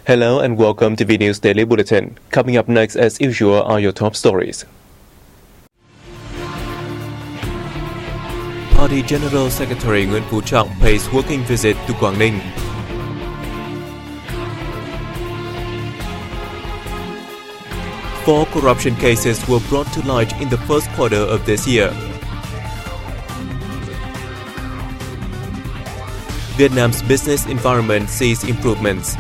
Hello and welcome to VNA News Daily Bulletin. Coming up next, as usual, are your top stories. Party General Secretary Nguyen Phu Trọng pays working visit to Quảng Ninh. Four corruption cases were brought to light in the first quarter of this year. Vietnam's business environment sees improvements.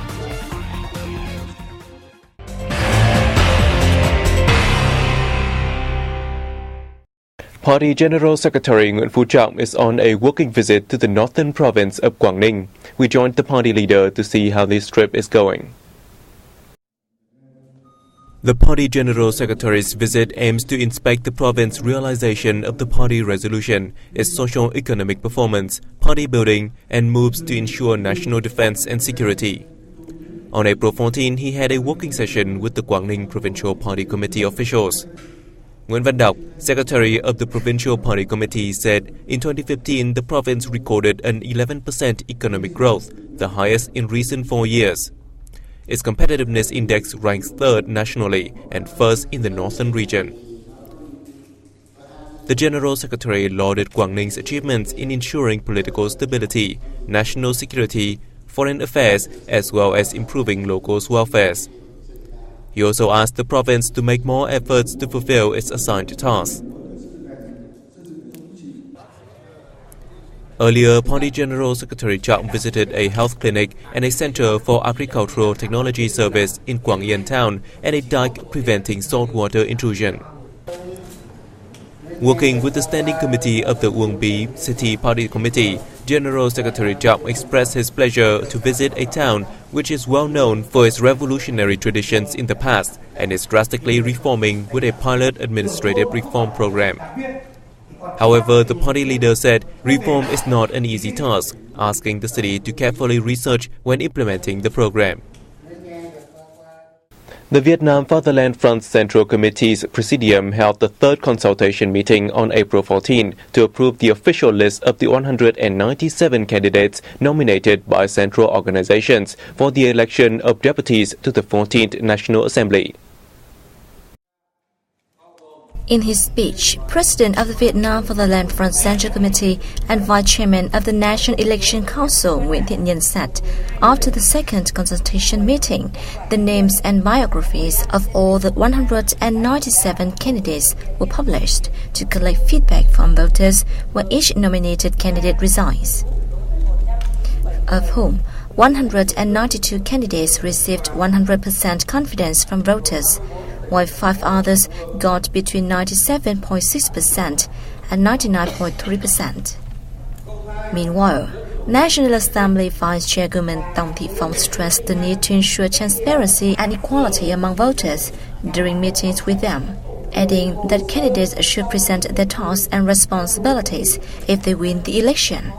Party General Secretary Nguyen Phu Trọng is on a working visit to the northern province of Quảng Ninh. We joined the party leader to see how this trip is going. The Party General Secretary's visit aims to inspect the province's realization of the party resolution, its socio-economic performance, party building, and moves to ensure national defense and security. On April 14, he had a working session with the Quảng Ninh Provincial Party Committee officials. Nguyễn Văn Đọc, Secretary of the Provincial Party Committee, said in 2015 the province recorded an 11% economic growth, the highest in recent 4 years. Its competitiveness index ranks third nationally and first in the northern region. The General Secretary lauded Quảng Ning's achievements in ensuring political stability, national security, foreign affairs, as well as improving locals' welfare. He also asked the province to make more efforts to fulfill its assigned tasks. Earlier, Party General Secretary Trọng visited a health clinic and a center for agricultural technology service in Quảng Yên town and a dike preventing saltwater intrusion. Working with the Standing Committee of the Uông Bí City Party Committee, General Secretary Trọng expressed his pleasure to visit a town which is well known for its revolutionary traditions in the past and is drastically reforming with a pilot administrative reform program. However, the party leader said reform is not an easy task, asking the city to carefully research when implementing the program. The Vietnam Fatherland Front Central Committee's Presidium held the third consultation meeting on April 14 to approve the official list of the 197 candidates nominated by central organizations for the election of deputies to the 14th National Assembly. In his speech, President of the Vietnam Fatherland Front Central Committee and Vice Chairman of the National Election Council Nguyễn Thiện Nhân said, after the second consultation meeting, the names and biographies of all the 197 candidates were published to collect feedback from voters when each nominated candidate resigns. Of whom, 192 candidates received 100% confidence from voters, while 5 others got between 97.6% and 99.3%. Meanwhile, National Assembly Vice Chairwoman Tong Thị Phóng stressed the need to ensure transparency and equality among voters during meetings with them, adding that candidates should present their tasks and responsibilities if they win the election.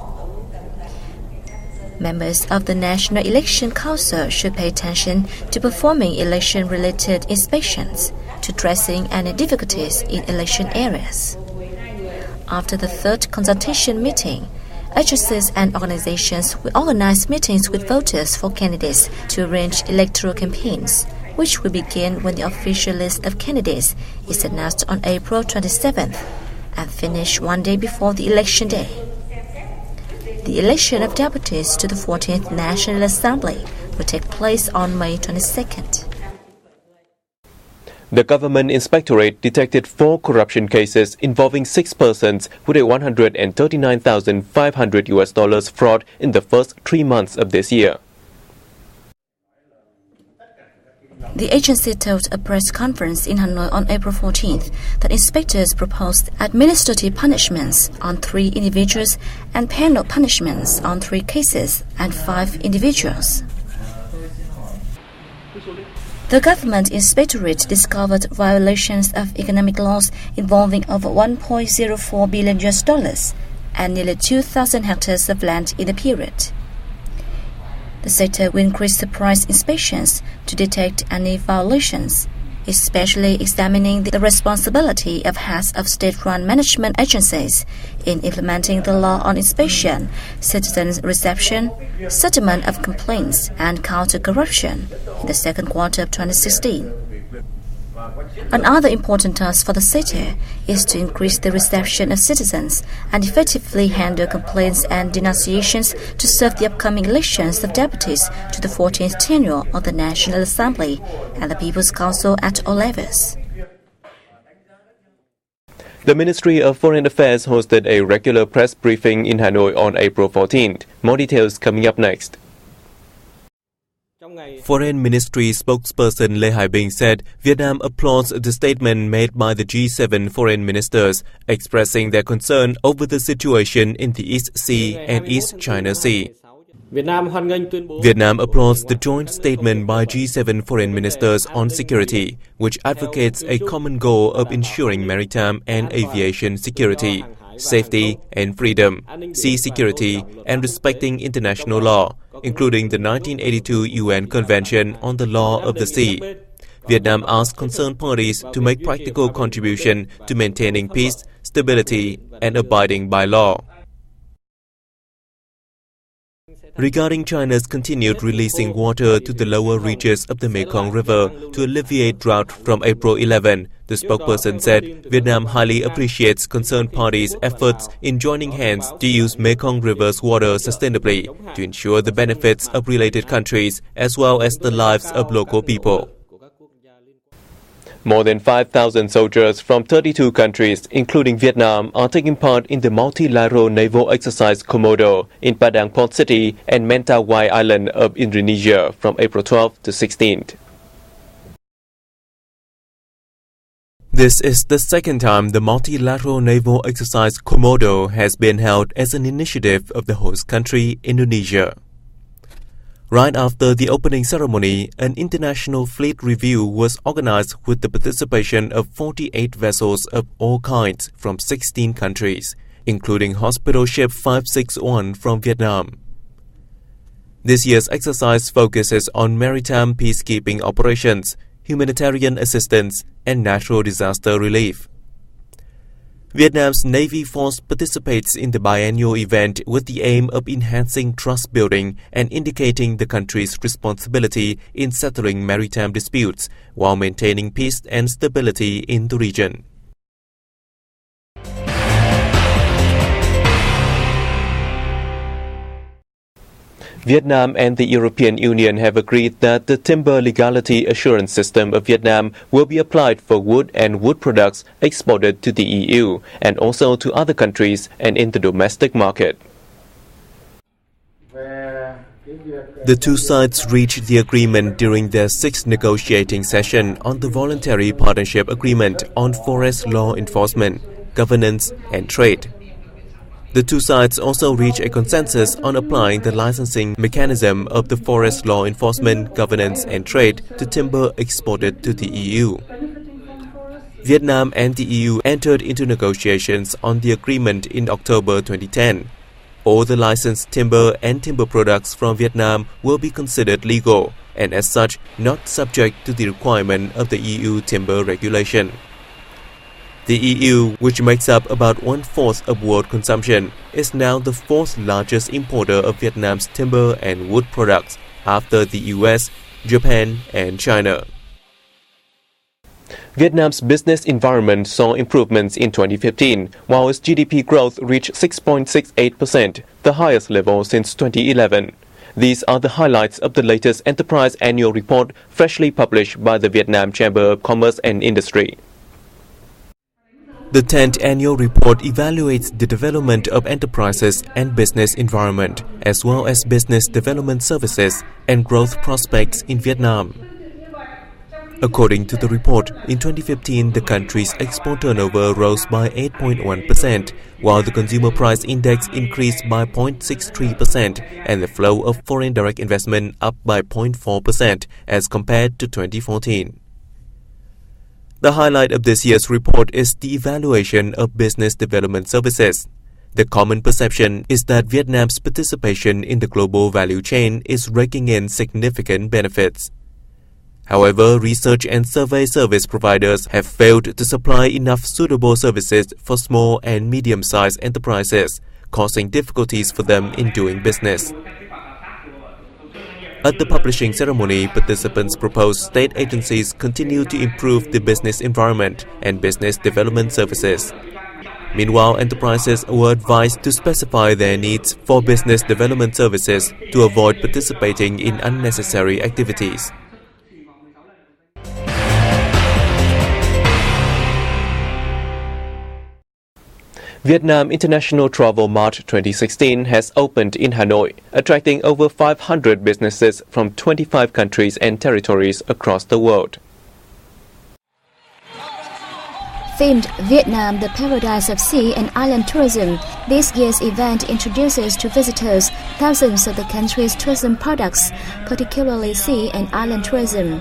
Members of the National Election Council should pay attention to performing election-related inspections, to addressing any difficulties in election areas. After the third consultation meeting, agencies and organizations will organize meetings with voters for candidates to arrange electoral campaigns, which will begin when the official list of candidates is announced on April 27th and finish one day before the election day. The election of deputies to the 14th National Assembly will take place on May 22nd. The government inspectorate detected 4 corruption cases involving 6 persons with a $139,500 fraud in the first 3 months of this year. The agency told a press conference in Hanoi on April 14th that inspectors proposed administrative punishments on 3 individuals and penal punishments on 3 cases and 5 individuals. The government inspectorate discovered violations of economic laws involving over $1.04 billion and nearly 2,000 hectares of land in the period. The sector will increase surprise inspections to detect any violations especially examining the responsibility of heads of state-run management agencies in implementing the law on inspection, citizen reception, settlement of complaints, and counter-corruption in the second quarter of 2016. Another important task for the city is to increase the reception of citizens and effectively handle complaints and denunciations to serve the upcoming elections of deputies to the 14th tenure of the National Assembly and the People's Council at all levels. The Ministry of Foreign Affairs hosted a regular press briefing in Hanoi on April 14th. More details coming up next. Foreign Ministry spokesperson Lê Hải Bình said Vietnam applauds the statement made by the G7 foreign ministers, expressing their concern over the situation in the East Sea and East China Sea. Vietnam applauds the joint statement by G7 foreign ministers on security, which advocates a common goal of ensuring maritime and aviation security, safety and freedom, sea security, and respecting international law, including the 1982 UN Convention on the Law of the Sea. Vietnam asked concerned parties to make practical contribution to maintaining peace, stability, and abiding by law. Regarding China's continued releasing water to the lower reaches of the Mekong River to alleviate drought from April 11, the spokesperson said Vietnam highly appreciates concerned parties' efforts in joining hands to use Mekong River's water sustainably to ensure the benefits of related countries as well as the lives of local people. More than 5,000 soldiers from 32 countries, including Vietnam, are taking part in the multilateral naval exercise Komodo in Padang Port City and Mentawai Island of Indonesia from April 12 to 16th. This is the second time the multilateral naval exercise Komodo has been held as an initiative of the host country, Indonesia. Right after the opening ceremony, an international fleet review was organized with the participation of 48 vessels of all kinds from 16 countries, including Hospital Ship 561 from Vietnam. This year's exercise focuses on maritime peacekeeping operations, humanitarian assistance, and natural disaster relief. Vietnam's Navy force participates in the biennial event with the aim of enhancing trust building and indicating the country's responsibility in settling maritime disputes while maintaining peace and stability in the region. Vietnam and the European Union have agreed that the timber legality assurance system of Vietnam will be applied for wood and wood products exported to the EU and also to other countries and in the domestic market. The two sides reached the agreement during their sixth negotiating session on the Voluntary Partnership Agreement on Forest Law Enforcement, Governance and Trade. The two sides also reached a consensus on applying the licensing mechanism of the Forest Law Enforcement, Governance and Trade to timber exported to the EU. Vietnam and the EU entered into negotiations on the agreement in October 2010. All the licensed timber and timber products from Vietnam will be considered legal and as such not subject to the requirement of the EU timber regulation. The EU, which makes up about 1/4 of world consumption, is now the fourth largest importer of Vietnam's timber and wood products after the US, Japan and China. Vietnam's business environment saw improvements in 2015, while its GDP growth reached 6.68%, the highest level since 2011. These are the highlights of the latest Enterprise Annual Report freshly published by the Vietnam Chamber of Commerce and Industry. The 10th annual report evaluates the development of enterprises and business environment, as well as business development services and growth prospects in Vietnam. According to the report, in 2015, the country's export turnover rose by 8.1%, while the consumer price index increased by 0.63% and the flow of foreign direct investment up by 0.4% as compared to 2014. The highlight of this year's report is the evaluation of business development services. The common perception is that Vietnam's participation in the global value chain is raking in significant benefits. However, research and survey service providers have failed to supply enough suitable services for small and medium-sized enterprises, causing difficulties for them in doing business. At the publishing ceremony, participants proposed state agencies continue to improve the business environment and business development services. Meanwhile, enterprises were advised to specify their needs for business development services to avoid participating in unnecessary activities. Vietnam International Travel Mart 2016 has opened in Hanoi, attracting over 500 businesses from 25 countries and territories across the world. Themed Vietnam, the Paradise of Sea and Island Tourism, this year's event introduces to visitors thousands of the country's tourism products, particularly sea and island tourism.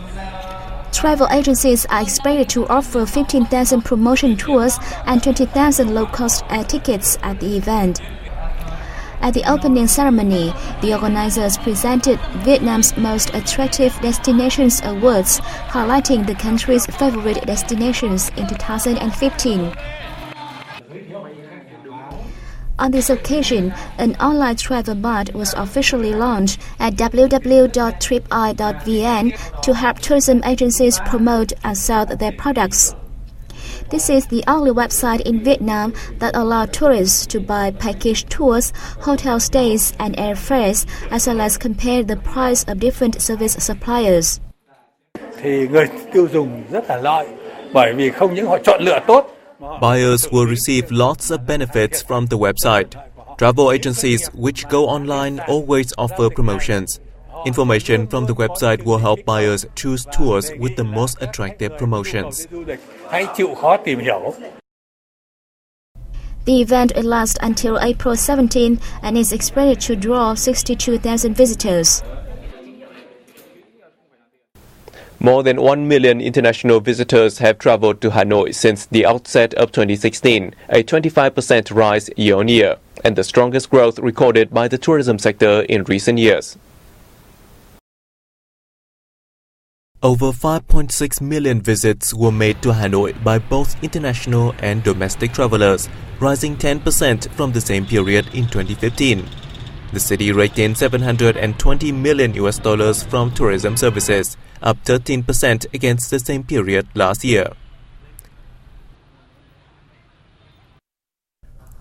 Travel agencies are expected to offer 15,000 promotion tours and 20,000 low-cost air tickets at the event. At the opening ceremony, the organizers presented Vietnam's Most Attractive Destinations Awards, highlighting the country's favorite destinations in 2015. On this occasion, an online travel mart was officially launched at www.tripi.vn to help tourism agencies promote and sell their products. This is the only website in Vietnam that allows tourists to buy package tours, hotel stays, and airfares, as well as compare the price of different service suppliers. Thì người tiêu dùng rất là lợi, bởi vì không những họ chọn lựa tốt. Buyers will receive lots of benefits from the website. Travel agencies which go online always offer promotions. Information from the website will help buyers choose tours with the most attractive promotions. Hãy chịu khó tìm hiểu. The event will last until April 17 and is expected to draw 62,000 visitors. More than 1 million international visitors have traveled to Hanoi since the outset of 2016, a 25% rise year-on-year, and the strongest growth recorded by the tourism sector in recent years. Over 5.6 million visits were made to Hanoi by both international and domestic travelers, rising 10% from the same period in 2015. The city raked in $720 million from tourism services, up 13% against the same period last year.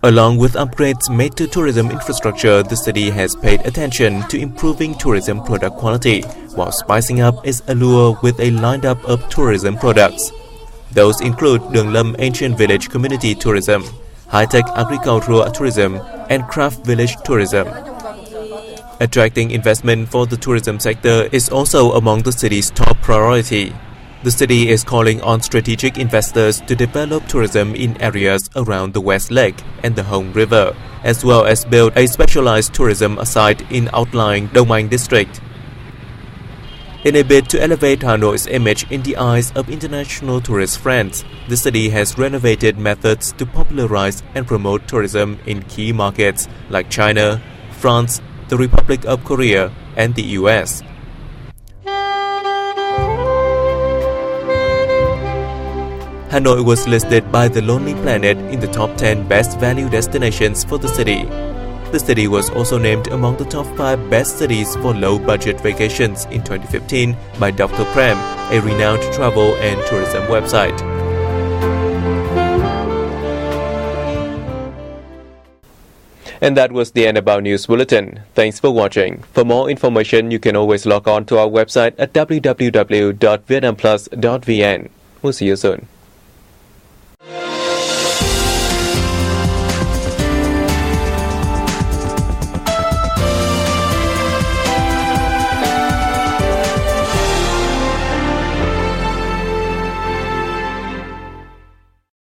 Along with upgrades made to tourism infrastructure, the city has paid attention to improving tourism product quality, while spicing up its allure with a lineup of tourism products. Those include Đường Lâm Ancient Village Community Tourism, High-Tech Agricultural Tourism, and Craft Village Tourism. Attracting investment for the tourism sector is also among the city's top priority. The city is calling on strategic investors to develop tourism in areas around the West Lake and the Hồng River, as well as build a specialized tourism site in outlying Đông Anh district. In a bid to elevate Hanoi's image in the eyes of international tourist friends, the city has renovated methods to popularize and promote tourism in key markets like China, France, the Republic of Korea, and the US. Hanoi was listed by The Lonely Planet in the top 10 best value destinations for the city. The city was also named among the top 5 best cities for low-budget vacations in 2015 by Dr. Prem, a renowned travel and tourism website. And that was the end of our news bulletin. Thanks for watching. For more information, you can always log on to our website at www.vietnamplus.vn. We'll see you soon.